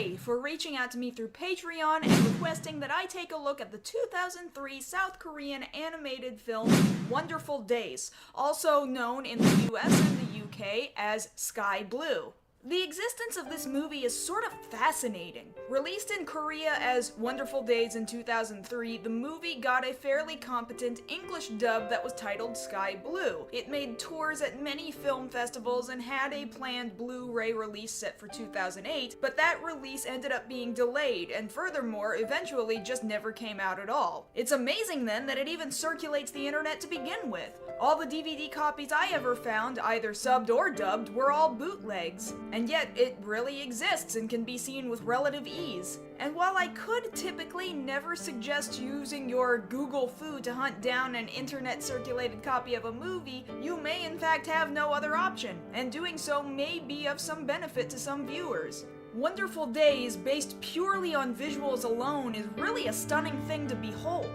Jay for reaching out to me through Patreon and requesting that I take a look at the 2003 South Korean animated film Wonderful Days, also known in the US and the UK as Sky Blue. The existence of this movie is sort of fascinating. Released in Korea as Wonderful Days in 2003, the movie got a fairly competent English dub that was titled Sky Blue. It made tours at many film festivals and had a planned Blu-ray release set for 2008, but that release ended up being delayed, and furthermore, eventually just never came out at all. It's amazing then that it even circulates the internet to begin with. All the DVD copies I ever found, either subbed or dubbed, were all bootlegs. And yet, it really exists and can be seen with relative ease. And while I could typically never suggest using your Google Foo to hunt down an internet-circulated copy of a movie, you may in fact have no other option, and doing so may be of some benefit to some viewers. Wonderful Days, based purely on visuals alone, is really a stunning thing to behold.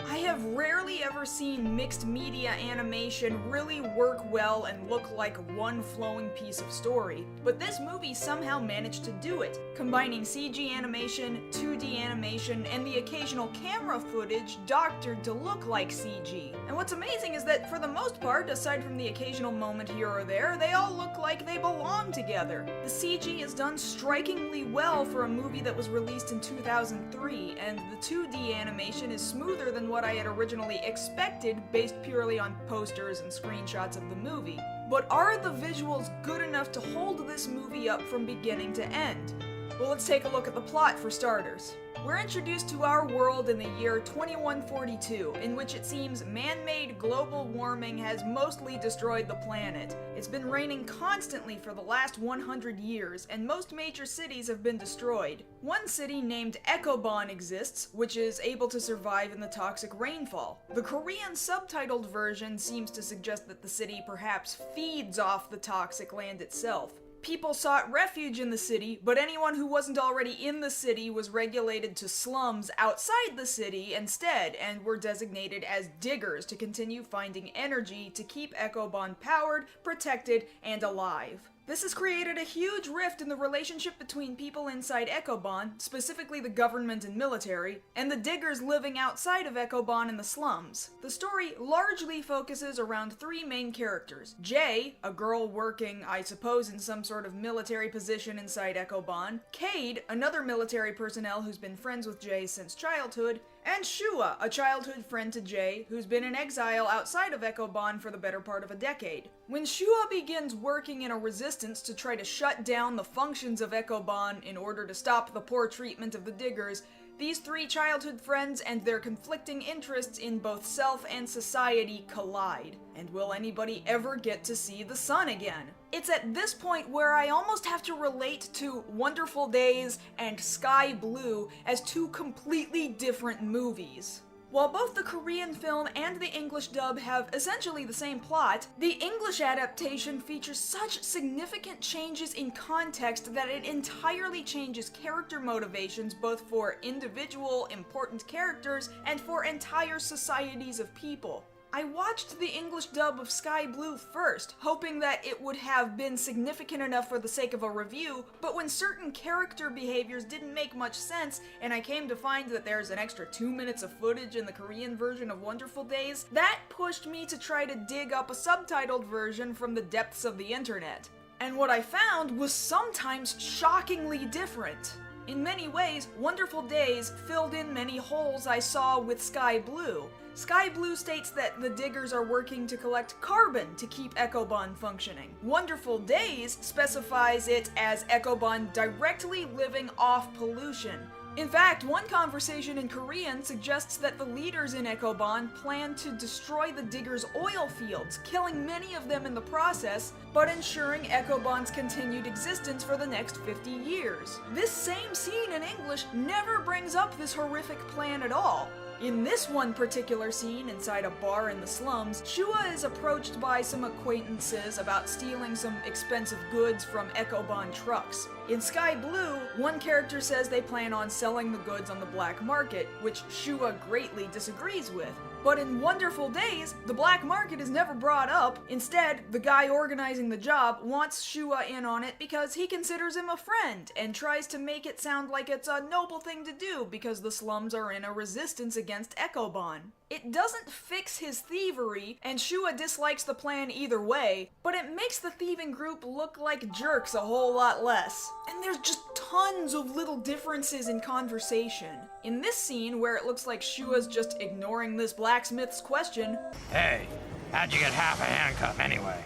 I have rarely ever seen mixed media animation really work well and look like one flowing piece of story, but this movie somehow managed to do it, combining CG animation, 2D animation, and the occasional camera footage doctored to look like CG. And what's amazing is that for the most part, aside from the occasional moment here or there, they all look like they belong together. The CG is done strikingly well for a movie that was released in 2003, and the 2D animation is smoother than what I had originally expected based purely on posters and screenshots of the movie. But are the visuals good enough to hold this movie up from beginning to end? Well, let's take a look at the plot for starters. We're introduced to our world in the year 2142, in which it seems man-made global warming has mostly destroyed the planet. It's been raining constantly for the last 100 years, and most major cities have been destroyed. One city named Echobon exists, which is able to survive in the toxic rainfall. The Korean subtitled version seems to suggest that the city perhaps feeds off the toxic land itself. People sought refuge in the city, but anyone who wasn't already in the city was regulated to slums outside the city instead, and were designated as diggers to continue finding energy to keep Echobon powered, protected, and alive. This has created a huge rift in the relationship between people inside Echobon, specifically the government and military, and the diggers living outside of Echobon in the slums. The story largely focuses around three main characters. Jay, a girl working, I suppose, in some sort of military position inside Echobon, Cade, another military personnel who's been friends with Jay since childhood, and Shua, a childhood friend to Jay, who's been in exile outside of Echobon for the better part of a decade. When Shua begins working in a resistance to try to shut down the functions of Echobon in order to stop the poor treatment of the diggers, these three childhood friends and their conflicting interests in both self and society collide. And will anybody ever get to see the sun again? It's at this point where I almost have to relate to Wonderful Days and Sky Blue as two completely different movies. While both the Korean film and the English dub have essentially the same plot, the English adaptation features such significant changes in context that it entirely changes character motivations both for individual important characters and for entire societies of people. I watched the English dub of Sky Blue first, hoping that it would have been significant enough for the sake of a review, but when certain character behaviors didn't make much sense, and I came to find that there's an extra 2 minutes of footage in the Korean version of Wonderful Days, that pushed me to try to dig up a subtitled version from the depths of the internet. And what I found was sometimes shockingly different. In many ways, Wonderful Days filled in many holes I saw with Sky Blue. Sky Blue states that the diggers are working to collect carbon to keep Echobon functioning. Wonderful Days specifies it as Echobon directly living off pollution. In fact, one conversation in Korean suggests that the leaders in Echobon plan to destroy the diggers' oil fields, killing many of them in the process, but ensuring Echobon's continued existence for the next 50 years. This same scene in English never brings up this horrific plan at all. In this one particular scene, inside a bar in the slums, Shua is approached by some acquaintances about stealing some expensive goods from Echobon trucks. In Sky Blue, one character says they plan on selling the goods on the black market, which Shua greatly disagrees with. But in Wonderful Days, the black market is never brought up. Instead, the guy organizing the job wants Shua in on it because he considers him a friend and tries to make it sound like it's a noble thing to do because the slums are in a resistance against Ecobon. It doesn't fix his thievery, and Shua dislikes the plan either way, but it makes the thieving group look like jerks a whole lot less. And there's just tons of little differences in conversation. In this scene, where it looks like Shua's just ignoring this blacksmith's question, "Hey, how'd you get half a handcuff anyway?"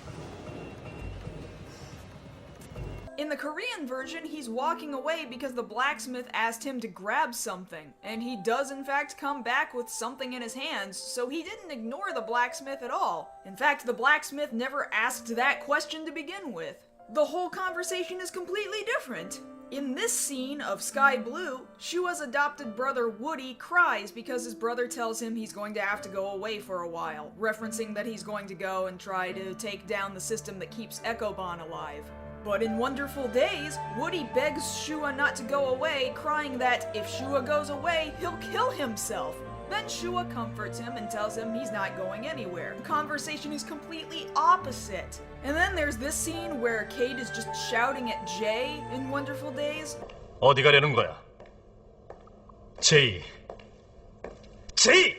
in the Korean version, he's walking away because the blacksmith asked him to grab something, and he does in fact come back with something in his hands, so he didn't ignore the blacksmith at all. In fact, the blacksmith never asked that question to begin with. The whole conversation is completely different. In this scene of Sky Blue, Shua's adopted brother Woody cries because his brother tells him he's going to have to go away for a while, referencing that he's going to go and try to take down the system that keeps Ecobon alive. But in Wonderful Days, Woody begs Shua not to go away, crying that if Shua goes away, he'll kill himself. Then Shua comforts him and tells him he's not going anywhere. The conversation is completely opposite. And then there's this scene where Cade is just shouting at Jay in Wonderful Days. 어디 가려는 거야? 제이. 제이!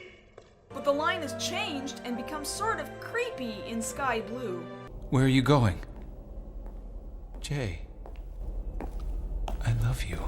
But the line is changed and becomes sort of creepy in Sky Blue. Where are you going? Jay, I love you.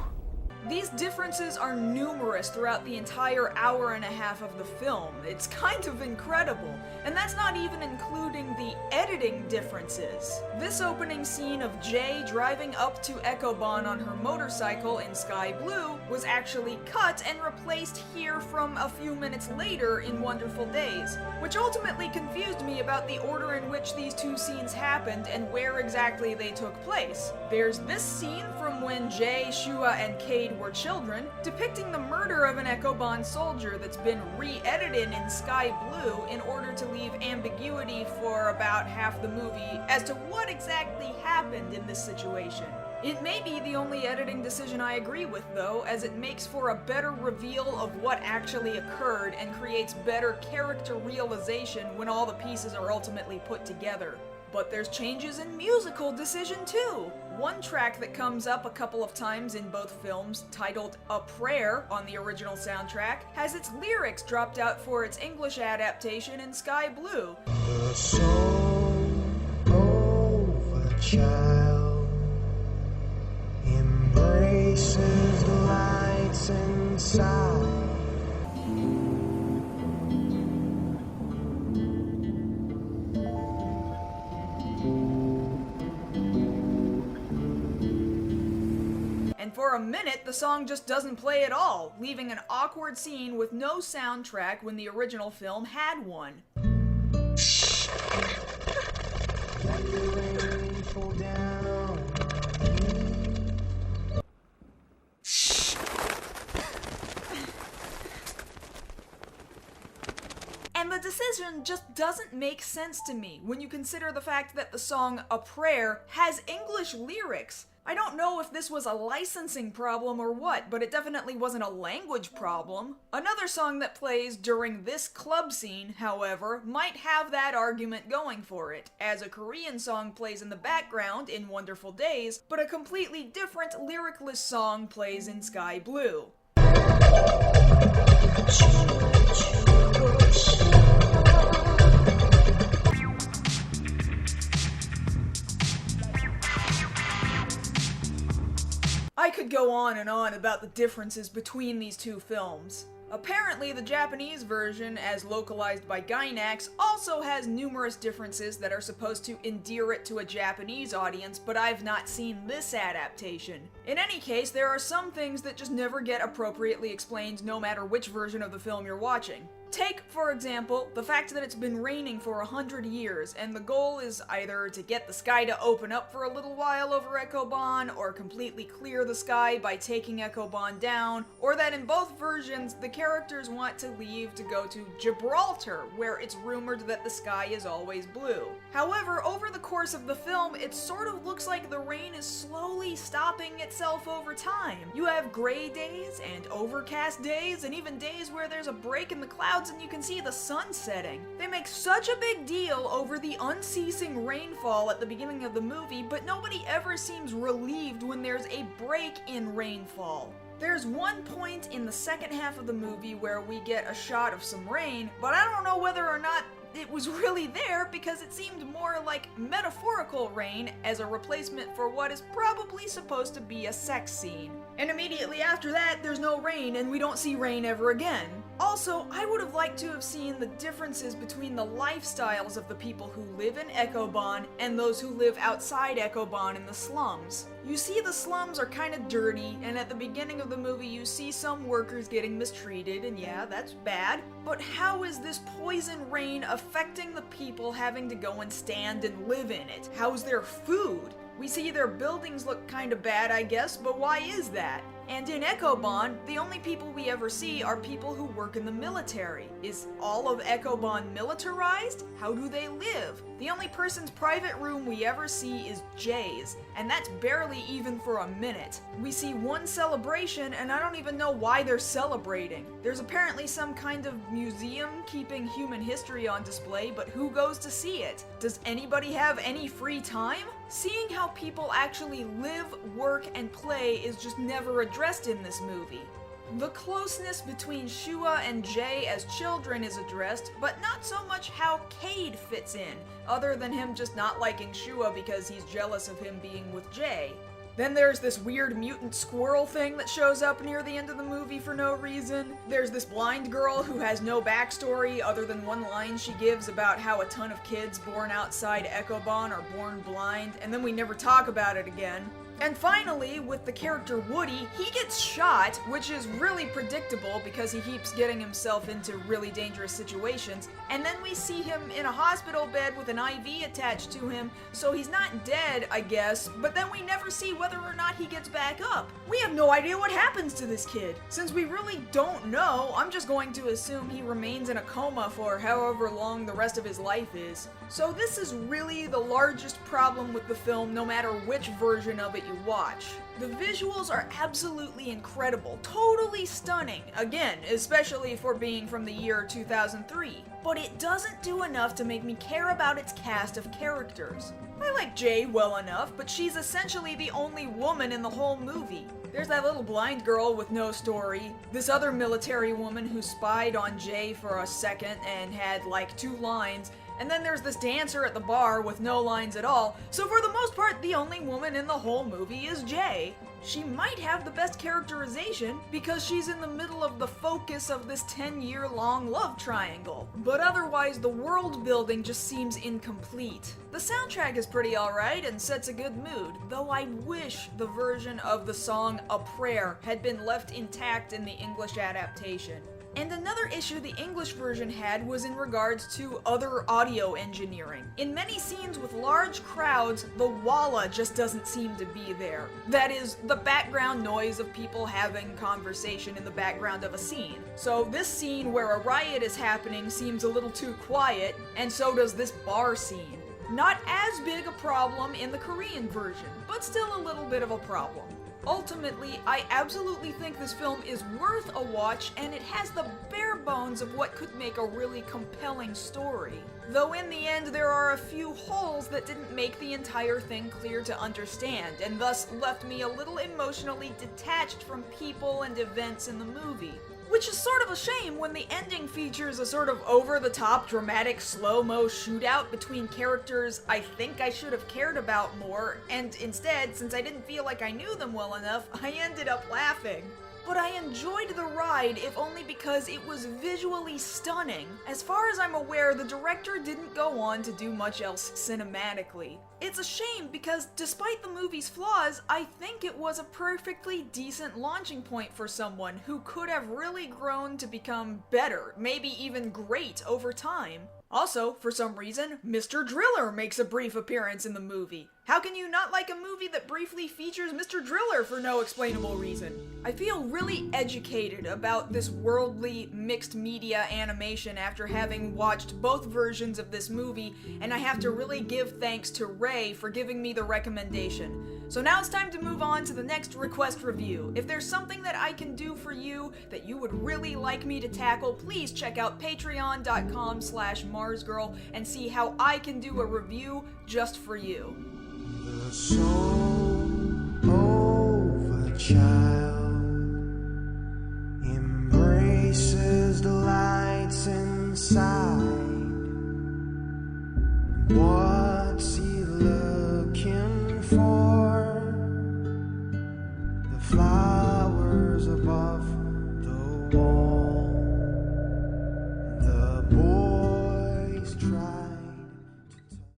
These differences are numerous throughout the entire hour and a half of the film. It's kind of incredible. And that's not even including the editing differences. This opening scene of Jay driving up to Ecobon on her motorcycle in Sky Blue was actually cut and replaced here from a few minutes later in Wonderful Days, which ultimately confused me about the order in which these two scenes happened and where exactly they took place. There's this scene from when Jay, Shua, and Cade were children, depicting the murder of an Ecobon soldier that's been re-edited in Sky Blue in order to leave ambiguity for about half the movie as to what exactly happened in this situation. It may be the only editing decision I agree with, though, as it makes for a better reveal of what actually occurred and creates better character realization when all the pieces are ultimately put together. But there's changes in musical decision too. One track that comes up a couple of times in both films, titled A Prayer on the original soundtrack, has its lyrics dropped out for its English adaptation in Sky Blue. The soul of a child embraces the lights inside. And for a minute, the song just doesn't play at all, leaving an awkward scene with no soundtrack when the original film had one. And the decision just doesn't make sense to me when you consider the fact that the song A Prayer has English lyrics. I don't know if this was a licensing problem or what, but it definitely wasn't a language problem. Another song that plays during this club scene, however, might have that argument going for it, as a Korean song plays in the background in Wonderful Days, but a completely different lyricless song plays in Sky Blue. I could go on and on about the differences between these two films. Apparently, the Japanese version, as localized by Gainax, also has numerous differences that are supposed to endear it to a Japanese audience, but I've not seen this adaptation. In any case, there are some things that just never get appropriately explained no matter which version of the film you're watching. Take, for example, the fact that it's been raining for 100 years, and the goal is either to get the sky to open up for a little while over Ecobon, or completely clear the sky by taking Ecobon down, or that in both versions, the characters want to leave to go to Gibraltar, where it's rumored that the sky is always blue. However, over the course of the film, it sort of looks like the rain is slowly stopping itself over time. You have gray days, and overcast days, and even days where there's a break in the clouds clouds and you can see the sun setting. They make such a big deal over the unceasing rainfall at the beginning of the movie, but nobody ever seems relieved when there's a break in rainfall. There's one point in the second half of the movie where we get a shot of some rain, but I don't know whether or not it was really there because it seemed more like metaphorical rain as a replacement for what is probably supposed to be a sex scene. And immediately after that, there's no rain and we don't see rain ever again. Also, I would have liked to have seen the differences between the lifestyles of the people who live in Ecobon and those who live outside Ecobon in the slums. You see the slums are kind of dirty, and at the beginning of the movie you see some workers getting mistreated, and yeah, that's bad. But how is this poison rain affecting the people having to go and stand and live in it? How's their food? We see their buildings look kind of bad, I guess, but why is that? And in Ecobon, the only people we ever see are people who work in the military. Is all of Ecobon militarized? How do they live? The only person's private room we ever see is Jay's, and that's barely even for a minute. We see one celebration, and I don't even know why they're celebrating. There's apparently some kind of museum keeping human history on display, but who goes to see it? Does anybody have any free time? Seeing how people actually live, work, and play is just never addressed in this movie. The closeness between Shua and Jay as children is addressed, but not so much how Cade fits in, other than him just not liking Shua because he's jealous of him being with Jay. Then there's this weird mutant squirrel thing that shows up near the end of the movie for no reason. There's this blind girl who has no backstory other than one line she gives about how a ton of kids born outside Ecobon are born blind, and then we never talk about it again. And finally, with the character Woody, he gets shot, which is really predictable because he keeps getting himself into really dangerous situations, and then we see him in a hospital bed with an IV attached to him, so he's not dead, I guess, but then we never see whether or not he gets back up. We have no idea what happens to this kid. Since we really don't know, I'm just going to assume he remains in a coma for however long the rest of his life is. So this is really the largest problem with the film, no matter which version of it you watch. The visuals are absolutely incredible, totally stunning, again, especially for being from the year 2003. But it doesn't do enough to make me care about its cast of characters. I like Jay well enough, but she's essentially the only woman in the whole movie. There's that little blind girl with no story, this other military woman who spied on Jay for a second and had like 2 lines, and then there's this dancer at the bar with no lines at all, so for the most part, the only woman in the whole movie is Jay. She might have the best characterization because she's in the middle of the focus of this 10-year-long love triangle. But otherwise, the world building just seems incomplete. The soundtrack is pretty alright and sets a good mood, though I wish the version of the song A Prayer had been left intact in the English adaptation. And another issue the English version had was in regards to other audio engineering. In many scenes with large crowds, the walla just doesn't seem to be there. That is, the background noise of people having conversation in the background of a scene. So this scene where a riot is happening seems a little too quiet, and so does this bar scene. Not as big a problem in the Korean version, but still a little bit of a problem. Ultimately, I absolutely think this film is worth a watch, and it has the bare bones of what could make a really compelling story. Though in the end, there are a few holes that didn't make the entire thing clear to understand, and thus left me a little emotionally detached from people and events in the movie. Which is sort of a shame when the ending features a sort of over-the-top dramatic slow-mo shootout between characters I think I should have cared about more, and instead, since I didn't feel like I knew them well enough, I ended up laughing. But I enjoyed the ride, if only because it was visually stunning. As far as I'm aware, the director didn't go on to do much else cinematically. It's a shame because despite the movie's flaws, I think it was a perfectly decent launching point for someone who could have really grown to become better, maybe even great over time. Also, for some reason, Mr. Driller makes a brief appearance in the movie. How can you not like a movie that briefly features Mr. Driller for no explainable reason? I feel really educated about this worldly mixed media animation after having watched both versions of this movie, and I have to really give thanks to Ray for giving me the recommendation. So now it's time to move on to the next request review. If there's something that I can do for you that you would really like me to tackle, please check out patreon.com/MarsGirl and see how I can do a review just for you. The soul of a child embraces the lights inside. What's he looking for? The flowers above the wall.